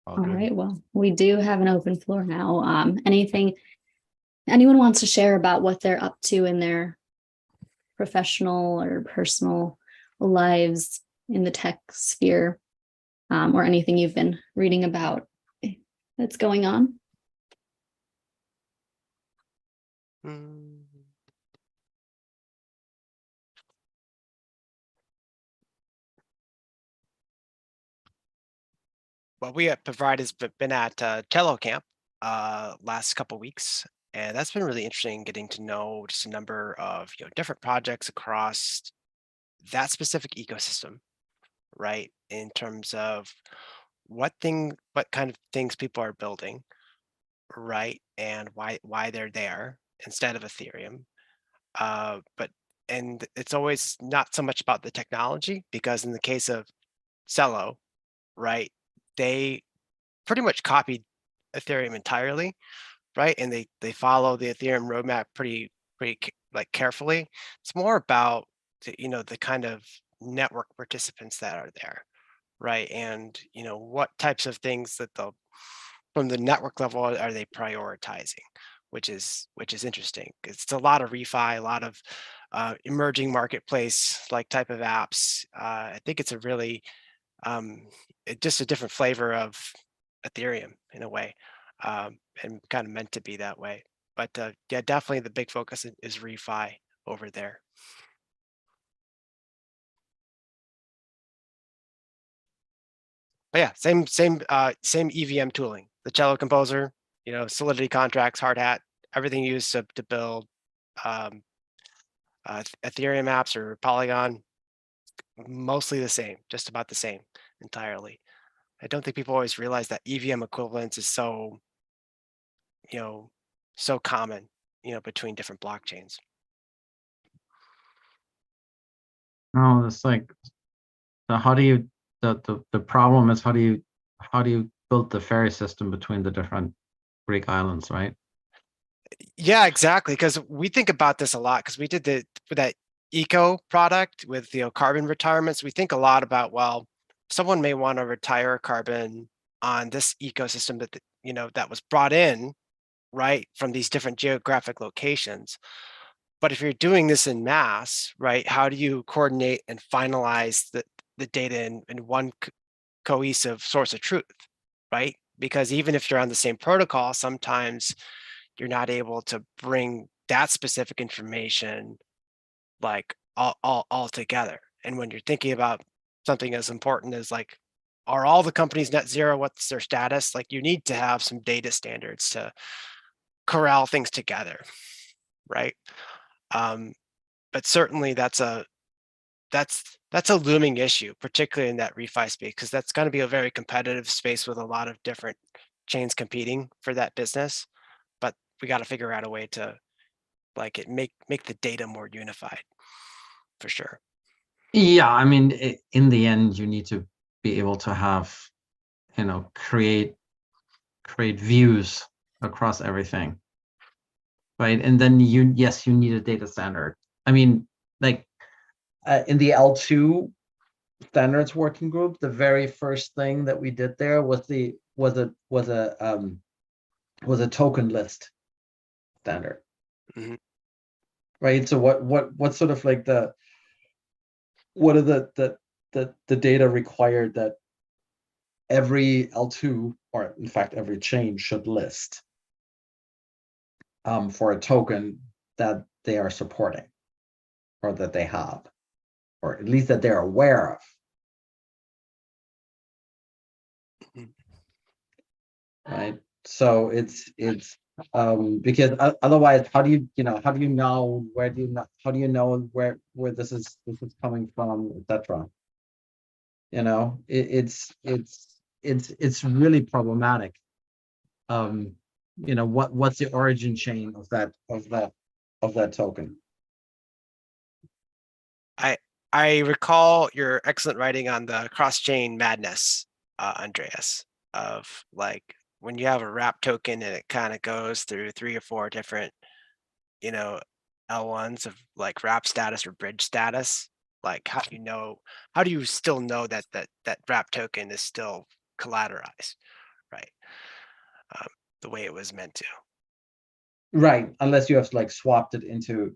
S1: All
S2: All
S1: good.
S2: right, well, we do have an open floor now. Anything anyone wants to share about what they're up to in their professional or personal lives in the tech sphere, or anything you've been reading about that's going on?
S7: Well, we at Provide has been at Cello Camp last couple weeks, and that's been really interesting getting to know just a number of different projects across that specific ecosystem, right? In terms of what kind of things people are building, right? And why they're there instead of Ethereum. And it's always not so much about the technology, because in the case of Cello, right, they pretty much copied Ethereum entirely, right? And they follow the Ethereum roadmap pretty like carefully. It's more about the kind of network participants that are there, right? And what types of things that they'll from the network level are they prioritizing, which is interesting. It's a lot of refi, a lot of emerging marketplace like type of apps. I think it's a really just a different flavor of Ethereum in a way, and kind of meant to be that way. But yeah, definitely the big focus is refi over there. But yeah, same EVM tooling, the Cello Composer, Solidity contracts, hard hat, everything used to build Ethereum apps or Polygon, mostly the same, just about the same entirely. I don't think people always realize that EVM equivalence is so common, between different blockchains.
S5: No, it's like, so how do you, the problem is how do you build the ferry system between the different Greek islands, right?
S7: Yeah, exactly. Because we think about this a lot, because we did with that eco product with carbon retirements. We think a lot about, well, someone may want to retire carbon on this ecosystem that was brought in, right, from these different geographic locations. But if you're doing this in mass, right, how do you coordinate and finalize the data in one cohesive source of truth, right? Because even if you're on the same protocol, sometimes you're not able to bring that specific information like all together. And when you're thinking about something as important as like, are all the companies net zero? What's their status? Like you need to have some data standards to corral things together, right? But certainly that's a looming issue, particularly in that refi space, because that's going to be a very competitive space with a lot of different chains competing for that business. But we got to figure out a way to like it make the data more unified, for sure.
S5: Yeah, I mean, in the end, you need to be able to have, create views across everything, right? And then you need a data standard. I mean, like in the L2 standards working group, the very first thing that we did there was a token list standard, right? So what sort of like what are the data required that every L2, or in fact every chain, should list for a token that they are supporting, or that they have, or at least that they're aware of. Right. So it's because otherwise, how do you know where this is coming from, etc. It's really problematic. What's the origin chain of that token?
S7: I recall your excellent writing on the cross-chain madness, Andreas, of like when you have a wrap token and it kind of goes through 3 or 4 different, L1s of like wrap status or bridge status. Like how do you still know that wrap token is still collateralized, right? The way it was meant to.
S5: Right, unless you have like swapped it into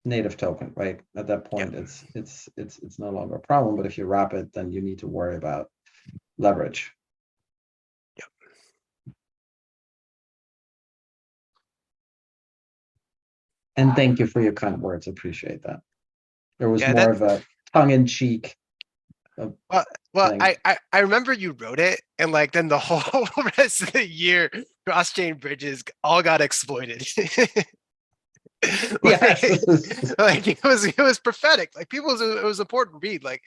S5: native token, right? At that point, it's no longer a problem. But if you wrap it, then you need to worry about leverage.
S7: Yep.
S5: And thank you for your kind words. Appreciate that. There was
S7: Yeah,
S5: more of a tongue-in-cheek.
S7: Well,
S5: thing.
S7: I remember you wrote it, and like then the whole rest of the year, cross-chain bridges all got exploited. Like it was prophetic. Like it was important read. Like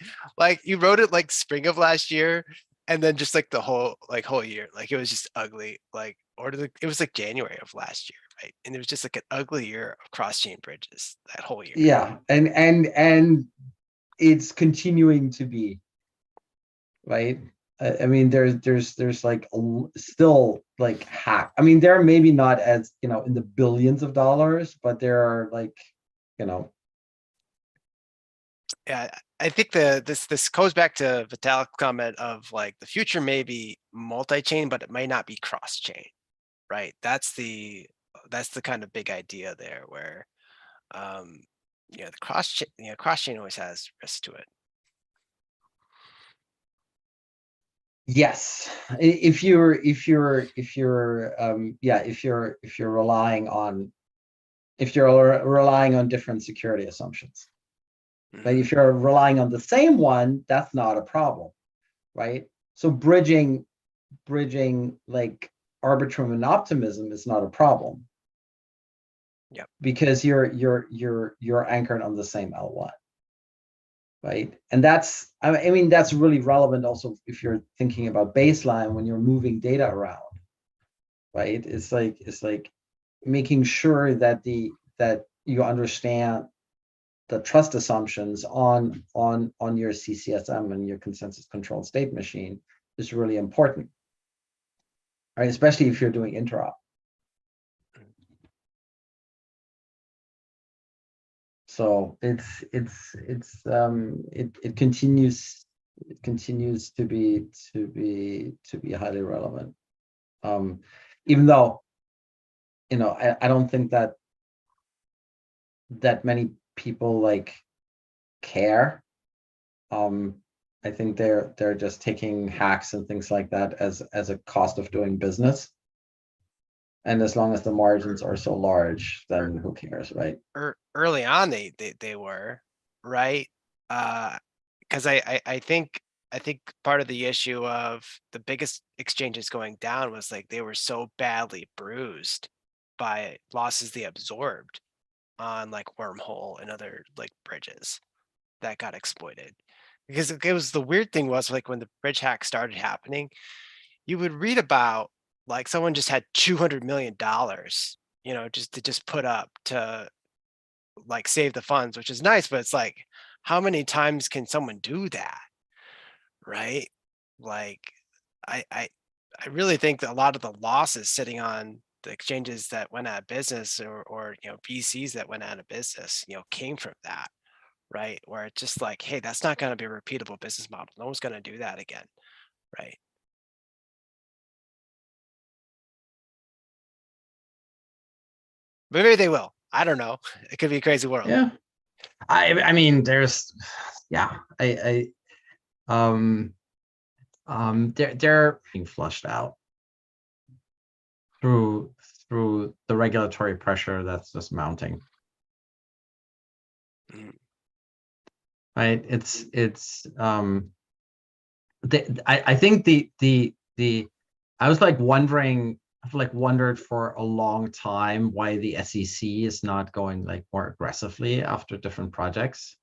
S7: you wrote it like spring of last year, and then just like the whole year, like it was just ugly. Like it was like January of last year, right? And it was just like an ugly year of cross-chain bridges that whole year.
S5: Yeah, and it's continuing to be, right? I mean, there's like still like hack. I mean, they're maybe not as in the billions of dollars, but there are like
S7: Yeah, I think this goes back to Vitalik's comment of like the future may be multi-chain, but it might not be cross-chain, right? That's the kind of big idea there, where the cross-chain always has risk to it.
S5: Yes, if you're relying on different security assumptions. But if you're relying on the same one, that's not a problem, right? So bridging like arbitrum and optimism is not a problem.
S7: Yep.
S5: Because you're anchored on the same L1, right? And that's that's really relevant also if you're thinking about baseline when you're moving data around, right? It's like making sure that you understand the trust assumptions on your CCSM and your consensus controlled state machine is really important, right? Especially if you're doing interop. So it continues to be highly relevant. Even though I don't think that many people like care. I think they're just taking hacks and things like that as a cost of doing business. And as long as the margins are so large, then who cares, right?
S7: Early on, they were, right? Because I think part of the issue of the biggest exchanges going down was like they were so badly bruised by losses they absorbed on like Wormhole and other like bridges that got exploited. Because it was the weird thing was like when the bridge hack started happening, you would read about like someone just had $200 million, just to put up to like save the funds, which is nice, but it's like, how many times can someone do that? Right? Like, I really think that a lot of the losses sitting on the exchanges that went out of business or VCs that went out of business, came from that, right? Where it's just like, hey, that's not going to be a repeatable business model. No one's going to do that again, right? Maybe they will. I don't know. It could be a crazy world.
S5: Yeah. I mean, there's, yeah, they're being flushed out through the regulatory pressure that's just mounting.
S7: Mm.
S5: Right? I think I was like wondering, I've like wondered for a long time why the SEC is not going like more aggressively after different projects.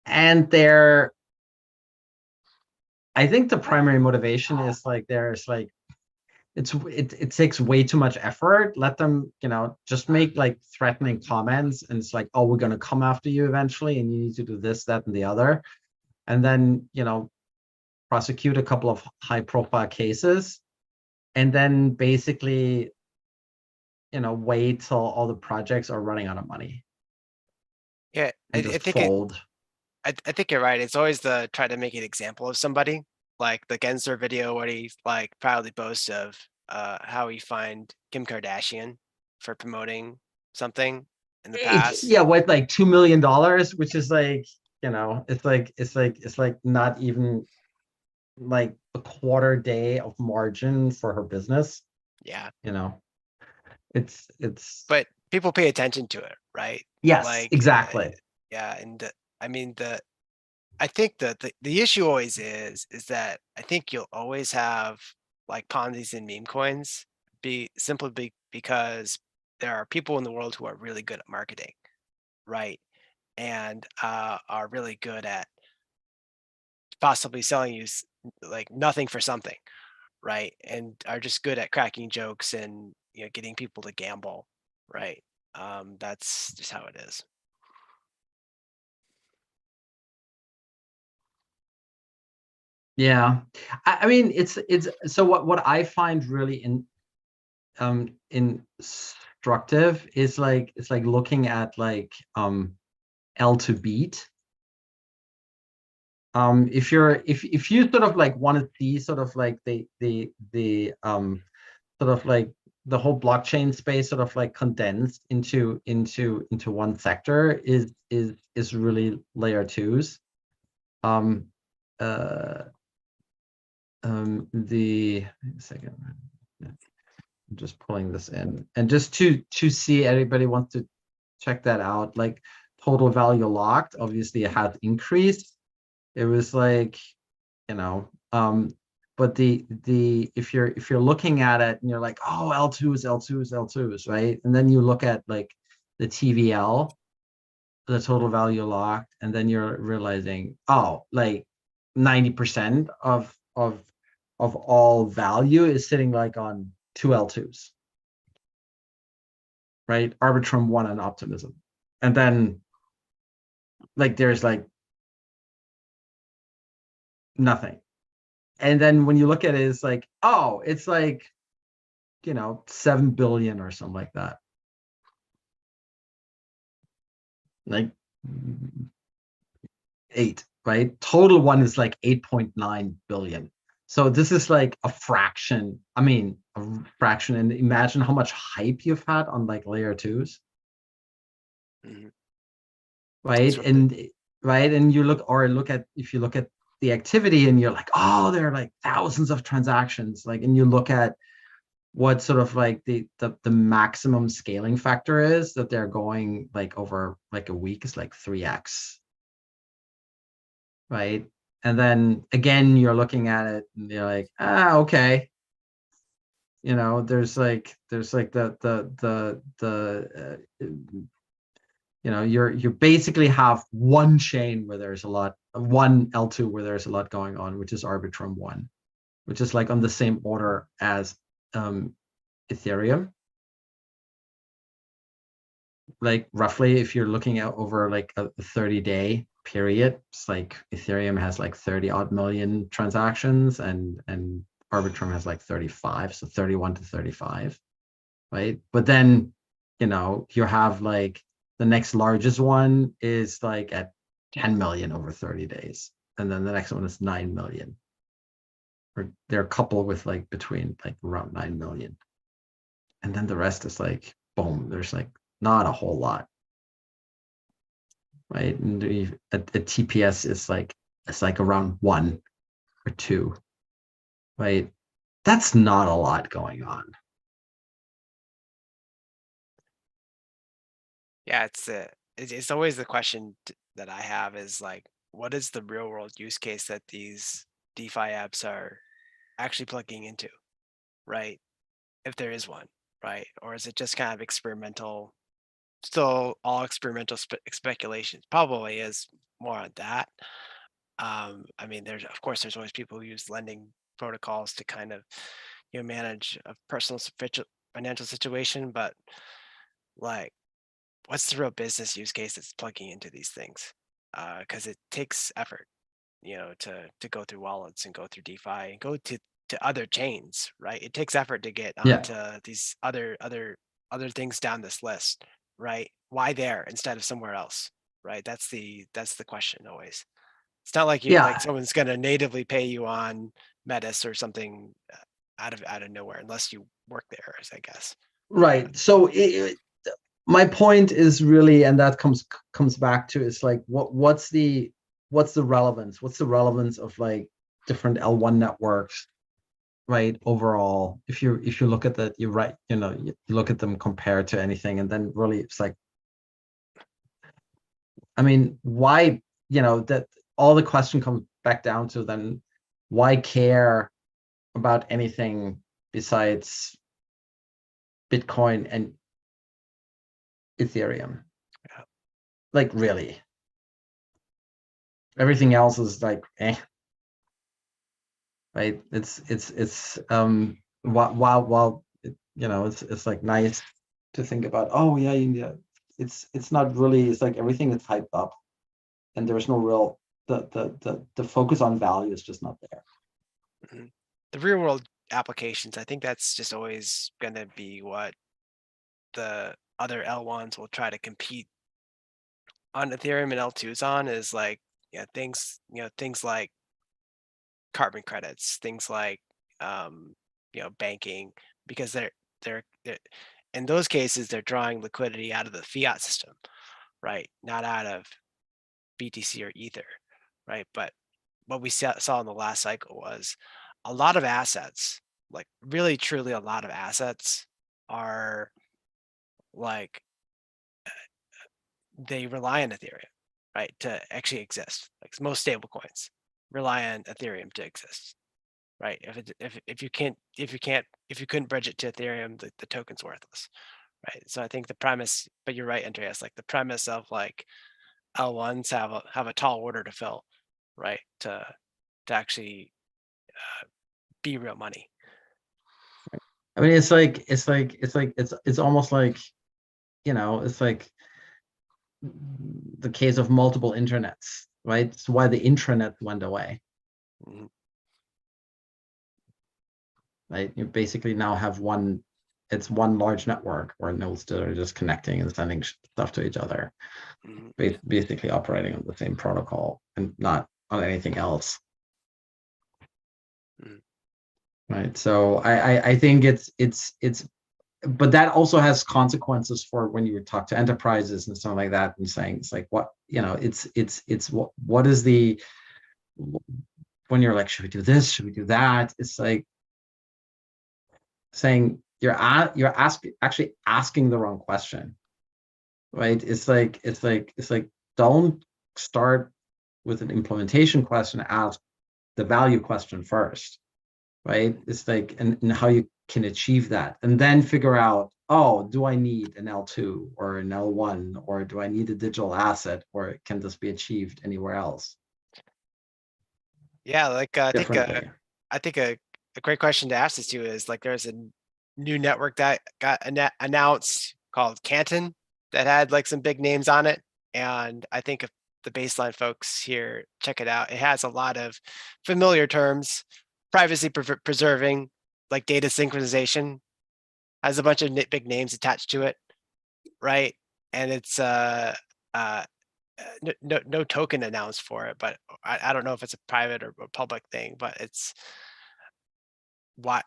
S5: And I think the primary motivation is like there's like it takes way too much effort. Let them, just make like threatening comments, and it's like, oh, we're gonna come after you eventually, and you need to do this, that, and the other, and then prosecute a couple of high-profile cases, and then basically, wait till all the projects are running out of money
S7: Yeah,
S5: and just fold.
S7: I think you're right. It's always the try to make an example of somebody, like the Gensler video where he like proudly boasts of how he fined Kim Kardashian for promoting something in the past.
S5: Yeah, what, like $2 million, which is like, it's like not even like a quarter day of margin for her business.
S7: Yeah.
S5: It's
S7: But people pay attention to it, right?
S5: yes,
S7: Like
S5: exactly.
S7: yeah, and I mean I think that the issue always is that I think you'll always have like Ponzi's and meme coins because there are people in the world who are really good at marketing, right? And are really good at possibly selling you like nothing for something, right? And are just good at cracking jokes and getting people to gamble, right? That's just how it is.
S5: Yeah, I mean, it's so what I find really instructive is like it's like looking at like L to beat. If you sort of like want to see sort of like the sort of like the whole blockchain space sort of like condensed into one sector is really layer twos. Wait a second. I'm just pulling this in, and just to see, everybody wants to check that out. Like total value locked, obviously it has increased. It was like, but if you're looking at it and you're like, oh, L2s, right? And then you look at like the TVL, the total value locked, and then you're realizing, oh, like 90% of all value is sitting like on 2 L2s, right? Arbitrum 1 and Optimism. And then like there's like nothing. And then when you look at it, it's like, oh, it's like, 7 billion or something like that. Like 8, right? Total one is like 8.9 billion. So this is like a fraction. I mean, a fraction. And imagine how much hype you've had on like layer twos.
S7: Mhm.
S5: Right. And right? And you look at if you look at the activity and you're like, oh, there are like thousands of transactions, like, and you look at what sort of like the maximum scaling factor is that they're going like over like a week is like 3x, right? And then again, you're looking at it and you're like, okay, you know, there's like you know, you basically have one chain where there's a lot, one L2 where there's a lot going on, which is Arbitrum 1, which is like on the same order as Ethereum. Like roughly, if you're looking at over like a 30-day period, it's like Ethereum has like 30 odd million transactions and Arbitrum has like 35, so 31 to 35, right? But then, you know, you have like the next largest one is like at 10 million over 30 days. And then the next one is 9 million. Or there are a couple with like between like around 9 million. And then the rest is like, boom, there's like not a whole lot. Right. And a TPS is like, it's like around 1 or 2. Right. That's not a lot going on.
S7: Yeah, it's always the question that I have is like, what is the real world use case that these DeFi apps are actually plugging into, right? If there is one, right? Or is it just kind of experimental, still all experimental speculations? Probably is more on that. I mean, of course, there's always people who use lending protocols to kind of, you know, manage a personal financial situation, but like, what's the real business use case that's plugging into these things? Because it takes effort, you know, to go through wallets and go through DeFi and go to other chains, right? It takes effort to get
S5: Yeah.
S7: onto these other things down this list, right? Why there instead of somewhere else, right? That's the question always. It's not like
S5: Yeah.
S7: like someone's gonna natively pay you on Metis or something out of nowhere unless you work there, I guess.
S5: Right. So my point is really, and that comes back to, it's like, what's the relevance? What's the relevance of like different L1 networks, right? Overall, if you look at that, you're right, you know, you look at them compared to anything, and then really it's like, I mean, why, you know, that all the question comes back down to then, why care about anything besides Bitcoin and Ethereum?
S7: Yeah.
S5: Like, really, everything else is like, right? It's while you know, it's like nice to think about, oh yeah, it's not really, it's like everything is hyped up and there's no real, the focus on value is just not there.
S7: Mhm. The real world applications, I think that's just always going to be what the other L1s will try to compete on Ethereum and L2s on, is like, things like carbon credits, things like banking, because they're in those cases they're drawing liquidity out of the fiat system, right? Not out of BTC or Ether, right? But what we saw in the last cycle was a lot of assets, like really truly a lot of assets, are like, they rely on Ethereum, right, to actually exist. Like most stable coins rely on Ethereum to exist, right? If you couldn't bridge it to Ethereum, the token's worthless, right? So I think the premise, but you're right, Andreas, like the premise of like L1s have a tall order to fill, right? To actually be real money.
S5: I mean, it's almost like, you know, it's like the case of multiple internets, right? It's why the intranet went away.
S7: Mhm.
S5: Right? You basically now have one large network where nodes that are just connecting and sending stuff to each other,
S7: Mhm.
S5: basically operating on the same protocol and not on anything else.
S7: Mhm.
S5: Right. So I think it's but that also has consequences for when you talk to enterprises and stuff like that, and saying it's like, what, it's what is the, when you're like, should we do this, should we do that, it's like saying you're actually asking the wrong question, right? It's like don't start with an implementation question, ask the value question first, right? It's like, and how you can achieve that, and then figure out, oh, do I need an L2 or an L1, or do I need a digital asset, or can this be achieved anywhere else
S7: Yeah, like
S5: differently?
S7: I think a great question to ask this to is like, there's a new network that got announced called Canton that had like some big names on it. And I think if the baseline folks here check it out, it has a lot of familiar terms, privacy preserving, like data synchronization, has a bunch of big names attached to it, right? And it's no token announced for it, but I don't know if it's a private or a public thing, but it's what.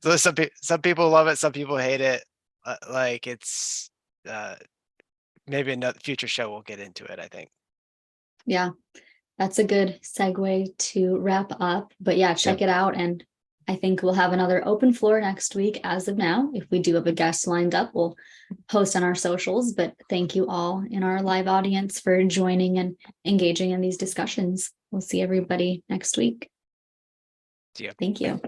S7: So some people love it, some people hate it. Like it's maybe another future show we'll get into it, I think.
S2: Yeah, that's a good segue to wrap up. But yeah, check it out. And I think we'll have another open floor next week as of now. If we do have a guest lined up, we'll post on our socials. But thank you all in our live audience for joining and engaging in these discussions. We'll see everybody next week.
S7: See ya.
S2: Thank you.